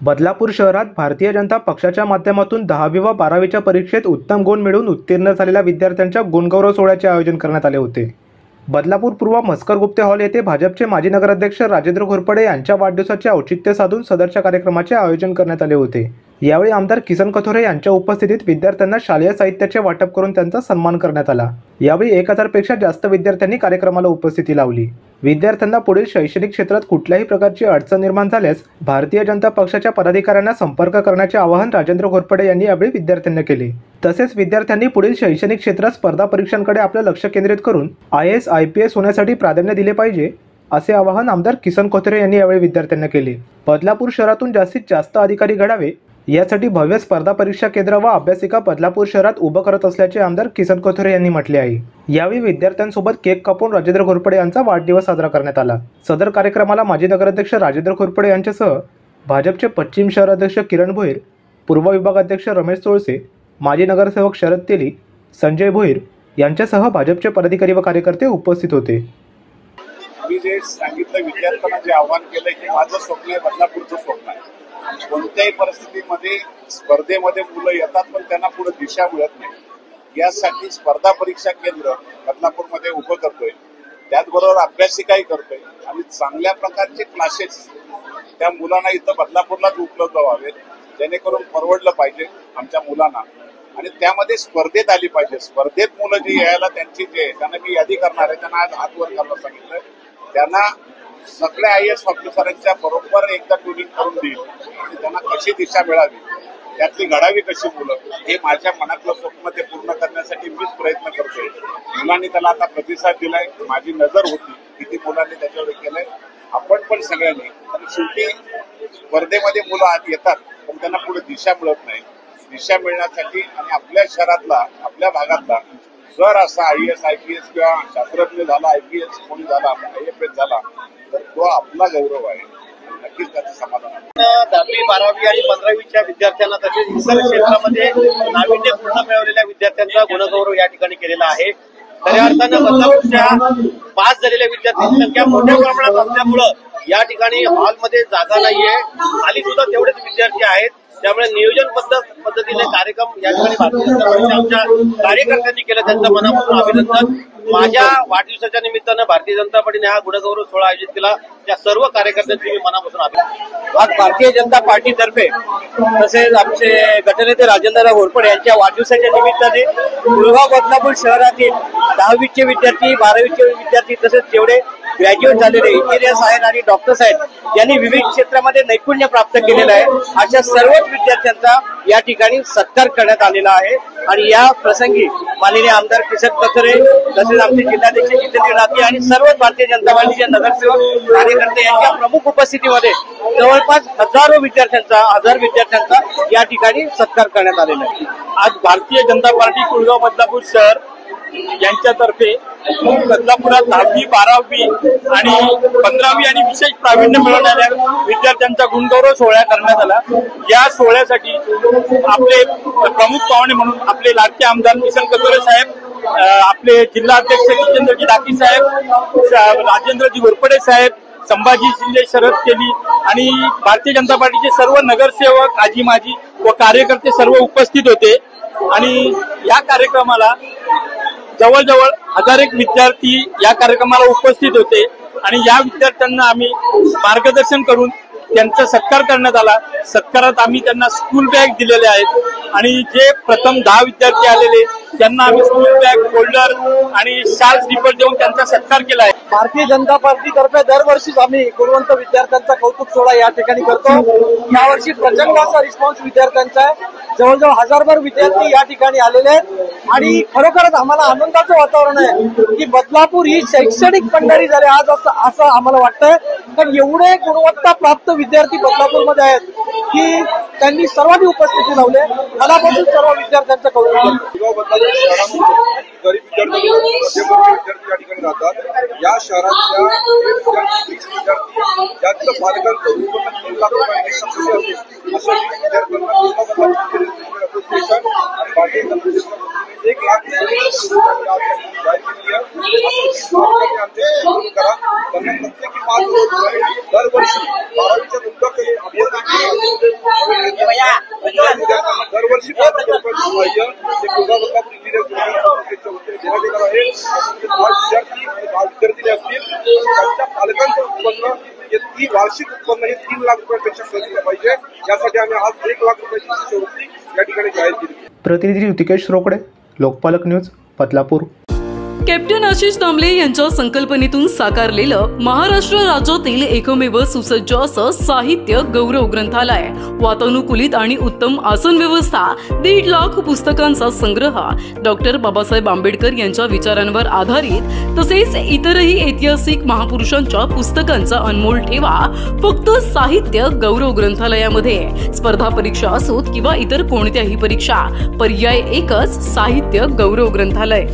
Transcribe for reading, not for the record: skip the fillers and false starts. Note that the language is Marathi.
बदलापूर शहरात भारतीय जनता पक्षाच्या माध्यमातून 10वी व 12वीच्या परीक्षेत उत्तम गुण मिळवून उत्तीर्ण झालेल्या विद्यार्थ्यांच्या गुणगौरव सोहळ्याचे आयोजन करण्यात आले होते। बदलापूर पूर्व मस्कर गुप्ते हॉल येथे भाजपचे माजी नगराध्यक्ष राजेंद्र घोरपडे यांच्या वाढदिवसाचे औचित्य साधून सदरच्या कार्यक्रमाचे आयोजन करण्यात आले होते। यावेळी आमदार किसन कथोरे यांच्या उपस्थितीत विद्यार्थ्यांना शालेय साहित्याचे वाटप करून त्यांचा सन्मान करण्यात आला। यावेळी 1000 पेक्षा जास्त विद्यार्थ्यांनी कार्यक्रमाला उपस्थिती लावली। विद्यार्थ्यांना पुढील शैक्षणिक क्षेत्रात कुठल्याही प्रकारची अडचण निर्माण झाल्यास भारतीय जनता पक्षाच्या पदाधिकाऱ्यांना संपर्क करण्याचे आवाहन राजेंद्र घोरपडे यांनी यावेळी विद्यार्थ्यांना केले। तसेच विद्यार्थ्यांनी पुढील शैक्षणिक क्षेत्रात स्पर्धा परीक्षांकडे आपले लक्ष केंद्रित करून IAS IPS होण्यासाठी प्राधान्य दिले पाहिजे असे आवाहन आमदार किसन कथोरे यांनी यावेळी विद्यार्थ्यांना केले। बदलापूर शहरातून जास्तीत जास्त अधिकारी घडावे यासाठी भव्य स्पर्धा परीक्षा केंद्र व अभ्यासिका बदलापूर शहरात उभं करत असल्याचे आमदार किसन कथोरे यांनी म्हटले आहे। यावेळी विद्यार्थ्यांसोबत केक कापून राजेंद्र घोरपडे यांचा वाढदिवस साजरा करण्यात आला। सदर कार्यक्रमाला माजी नगराध्यक्ष राजेंद्र घोरपडे यांच्यासह भाजपचे पश्चिम शहर अध्यक्ष किरण भोईर, पूर्व विभाग अध्यक्ष रमेश चोळसे, माजी नगरसेवक शरद तेली, संजय भोईर यांच्यासह भाजपचे पदाधिकारी व कार्यकर्ते उपस्थित होते। मी जे सांगितलं विद्यार्थ्यांना जे आवाहन केलं की माझं स्वप्न आहे, बदलापूरचं स्वप्न आहे। कोणत्याही परिस्थितीमध्ये स्पर्धेमध्ये मुलं येतात पण त्यांना पुढे दिशा मिळत नाही। यासाठी स्पर्धा परीक्षा केंद्र बदलापूरमध्ये उभं करतोय, त्याचबरोबर अभ्यासिकाही करतोय आणि चांगल्या प्रकारचे क्लासेस त्या मुलांना इथं बदलापूरलाच उपलब्ध व्हावेत, जेणेकरून परवडलं पाहिजे आमच्या मुलांना आणि त्यामध्ये स्पर्धेत आली पाहिजे। स्पर्धेत मुलं जी यायला त्यांची जे त्यांना मी यादी करणार आहे, त्यांना आज हात वर करायला सांगितलं, त्यांना सगळ्या IAS ऑफिसरांच्या बरोबर एकदा ट्युनिंग करून देईल आणि त्यांना कशी दिशा मिळावी, त्यातली घडावी कशी मुलं, हे माझ्या मनातलं स्वप्न ते पूर्ण करण्यासाठी मीच प्रयत्न करतोय। मुलांनी त्याला आता प्रतिसाद दिलाय, माझी नजर होती किती मुलांनी त्याच्यावर केलंय, आपण पण सगळ्यांनी। आणि शेवटी स्पर्धेमध्ये मुलं आत येतात पण त्यांना पुढे दिशा मिळत नाही। दिशा मिळण्यासाठी आणि आपल्या शहरातला आपल्या भागातला जर असा IAS IPS किंवा शास्त्रज्ञ झाला, IPS कोणी झाला, IFS झाला तर तो आपला गौरव आहे, नक्कीच त्याचं समाधान आहे। 10वी 12वी आणि 15वीच्या विद्यार्थ्यांना तसेच इतर क्षेत्रामध्ये नाविन्यपूर्ण मिळवलेल्या विद्यार्थ्यांचा गुणगौरव या ठिकाणी केलेला आहे। खऱ्या अर्थानं बदलापूरच्या पास झालेल्या विद्यार्थ्यांची संख्या मोठ्या प्रमाणात असल्यामुळं या ठिकाणी हॉलमध्ये जागा नाहीये, खाली सुद्धा तेवढेच विद्यार्थी आहेत। त्यामुळे नियोजन पद्धतीने कार्यक्रम या ठिकाणी भारतीय जनता पक्षाच्या कार्यकर्त्यांनी केलं, त्यांचं मनापासून अभिनंदन। माझ्या वाढदिवसाच्या निमित्तानं भारतीय जनता पार्टीने हा गुणगौरव सोहळा आयोजित केला, त्या सर्व कार्यकर्त्यांचे मी मनापासून अभिनंदन। आज भारतीय जनता पार्टीतर्फे तसेच आमचे गटनेते राजेंद्र घोरपडे यांच्या वाढदिवसाच्या निमित्ताने कुळगाव बदलापूर शहरातील 10वीचे विद्यार्थी, 12वीचे विद्यार्थी तसेच जेवढे ग्रॅज्युएट झालेले इंजिनियर्स आहेत आणि डॉक्टर्स आहेत यांनी विविध क्षेत्रामध्ये नैपुण्य प्राप्त केलेलं आहे, अशा सर्वच विद्यार्थ्यांचा या ठिकाणी सत्कार करण्यात आलेला आहे। आणि या प्रसंगी माननीय आमदार किसन कथोरे तसेच आमचे जिल्हाध्यक्ष जितेंद्र राठी आणि सर्व भारतीय जनता पार्टीचे नगरसेवक कार्यकर्ते यांच्या प्रमुख उपस्थितीमध्ये जवळपास हजार विद्यार्थ्यांचा या ठिकाणी सत्कार करण्यात आलेला आहे। आज भारतीय जनता पार्टी कुळगाव बदलापूर शहर यांच्यातर्फे बदलापुरात 10वी 12वी आणि 15वी आणि विशेष प्रावीण्य मिळवणाऱ्या विद्यार्थ्यांचा गुणगौरव सोहळा करण्यात आला। या सोहळ्यासाठी आपले प्रमुख पाहुणे म्हणून आपले लाडके आमदार किसन कथोरे साहेब, आपले जिल्हाध्यक्ष जितेंद्रजी राठी साहेब, राजेंद्रजी घोरपडे साहेब, संभाजी शिंदे, शरद तेली आणि भारतीय जनता पार्टीचे सर्व नगरसेवक, आजी माजी व कार्यकर्ते सर्व उपस्थित होते। आणि या कार्यक्रमाला जवळजवळ 1001 विद्यार्थी या कार्यक्रमाला उपस्थित होते आणि या विद्यार्थ्यांना आम्ही मार्गदर्शन करून त्यांचा सत्कार करण्यात आला। सत्कारात आम्ही त्यांना स्कूल बॅग दिलेले आहेत आणि जे प्रथम 10 विद्यार्थी आलेले त्यांना आम्ही स्कूल बॅग, फोल्डर आणि शाल स्लीपर देऊन त्यांचा सत्कार केला आहे। भारतीय जनता पार्टीतर्फे दरवर्षीच आम्ही गुणवंत विद्यार्थ्यांचा कौतुक सोहळा या ठिकाणी करतो। यावर्षी प्रचंड असा रिस्पॉन्स विद्यार्थ्यांचा आहे, जवळजवळ 1000 विद्यार्थी या ठिकाणी आलेले आहेत आणि खरोखरच आम्हाला आनंदाचं वातावरण आहे की बदलापूर ही शैक्षणिक पंढरी झाली आज असं आम्हाला वाटतंय। कारण एवढे गुणवत्ता प्राप्त विद्यार्थी बदलापूरमध्ये आहेत की त्यांनी सर्वांनी उपस्थिती लावली। मनापासून सर्व विद्यार्थ्यांचं कौतुक करतो। गरीब विद्यार्थी या ठिकाणी राहतात, या शहरातल्या विद्यार्थी ज्यांचं पालकांचं उत्पन्न 3 लाख रुपयांपेक्षा कमी असेल अशा विद्यार्थ्यांना 1 लाख करा, त्यांना प्रत्येकी 5 दरवर्षी 12वीच्या वार्षिक उत्पन्न हे 3 लाख रुपयांपेक्षा कमी असलं पाहिजे. यासाठी आम्ही आज 1 लाख रुपयाची शिष्यवृत्ती या ठिकाणी जाहीर केली. प्रतिनिधी ऋतिकेश रोकडे, लोकपालक न्यूज, बदलापूर. कॅप्टन आशिष दामले यांच्या संकल्पनेतून साकारलेलं महाराष्ट्र राज्यातील एकमेव सुसज्ज असं साहित्य गौरव ग्रंथालय, वातानुकूलित आणि उत्तम आसन व्यवस्था, 1.5 लाख पुस्तकांचा संग्रह, डॉक्टर बाबासाहेब आंबेडकर यांच्या विचारांवर आधारित तसेच इतरही ऐतिहासिक महापुरुषांच्या पुस्तकांचा अनमोल ठेवा फक्त साहित्य गौरव ग्रंथालयामध्ये. स्पर्धा परीक्षा असोत किंवा इतर कोणत्याही परीक्षा, पर्याय एकच, साहित्य गौरव ग्रंथालय.